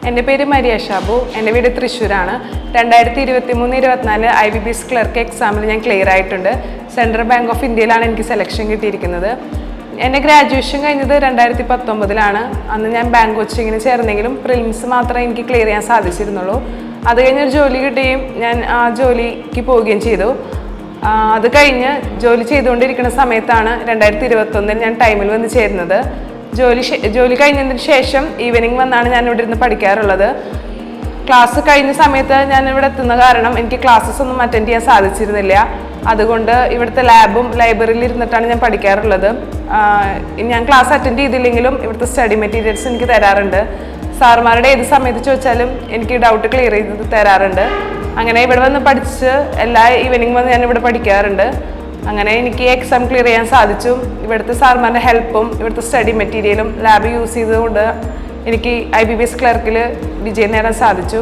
എൻ്റെ പേര് മരിയ ഷാബു. എൻ്റെ വീട് തൃശ്ശൂരാണ്. 2023-24 IBPS ക്ലർക്ക് എക്സാമിൽ ഞാൻ ക്ലിയർ ആയിട്ടുണ്ട്. സെൻട്രൽ ബാങ്ക് ഓഫ് ഇന്ത്യയിലാണ് എനിക്ക് സെലക്ഷൻ കിട്ടിയിരിക്കുന്നത്. എൻ്റെ ഗ്രാജുവേഷൻ കഴിഞ്ഞത് 2019 അന്ന് ഞാൻ ബാങ്ക് കോച്ചിങ്ങിന് ചേർന്നെങ്കിലും പ്രിലിംസ് മാത്രമേ എനിക്ക് ക്ലിയർ ചെയ്യാൻ സാധിച്ചിരുന്നുള്ളൂ. അത് കഴിഞ്ഞൊരു ജോലി കിട്ടുകയും ഞാൻ ആ ജോലിക്ക് പോവുകയും ചെയ്തു. അത് കഴിഞ്ഞ് ജോലി ചെയ്തുകൊണ്ടിരിക്കുന്ന സമയത്താണ് 2021 ഞാൻ ടൈമിൽ വന്ന് ചേരുന്നത്. ജോലി കഴിഞ്ഞതിന് ശേഷം ഈവനിങ് വന്നാണ് ഞാൻ ഇവിടെ ഇരുന്ന് പഠിക്കാറുള്ളത്. ക്ലാസ് കഴിഞ്ഞ സമയത്ത് ഞാൻ ഇവിടെ എത്തുന്ന കാരണം എനിക്ക് ക്ലാസ്സസ് ഒന്നും അറ്റൻഡ് ചെയ്യാൻ സാധിച്ചിരുന്നില്ല. അതുകൊണ്ട് ഇവിടുത്തെ ലാബും ലൈബ്രറിയിൽ ഇരുന്നിട്ടാണ് ഞാൻ പഠിക്കാറുള്ളത്. ഞാൻ ക്ലാസ് അറ്റൻഡ് ചെയ്തില്ലെങ്കിലും ഇവിടുത്തെ സ്റ്റഡി മെറ്റീരിയൽസ് എനിക്ക് തരാറുണ്ട്. സാറുമാരുടെ ഏത് സമയത്ത് ചോദിച്ചാലും എനിക്ക് ഡൗട്ട് ക്ലിയർ ചെയ്ത് തരാറുണ്ട്. അങ്ങനെ ഇവിടെ വന്ന് പഠിച്ച് എല്ലാ ഈവനിങ് വന്ന് ഞാൻ ഇവിടെ പഠിക്കാറുണ്ട്. അങ്ങനെ എനിക്ക് എക്സാം ക്ലിയർ ചെയ്യാൻ സാധിച്ചു. ഇവിടുത്തെ സാർമാരുടെ ഹെൽപ്പും ഇവിടുത്തെ സ്റ്റഡി മെറ്റീരിയലും ലാബ് യൂസ് ചെയ്തുകൊണ്ട് എനിക്ക് IBPS ക്ലർക്കിൽ വിജയം നേടാൻ സാധിച്ചു.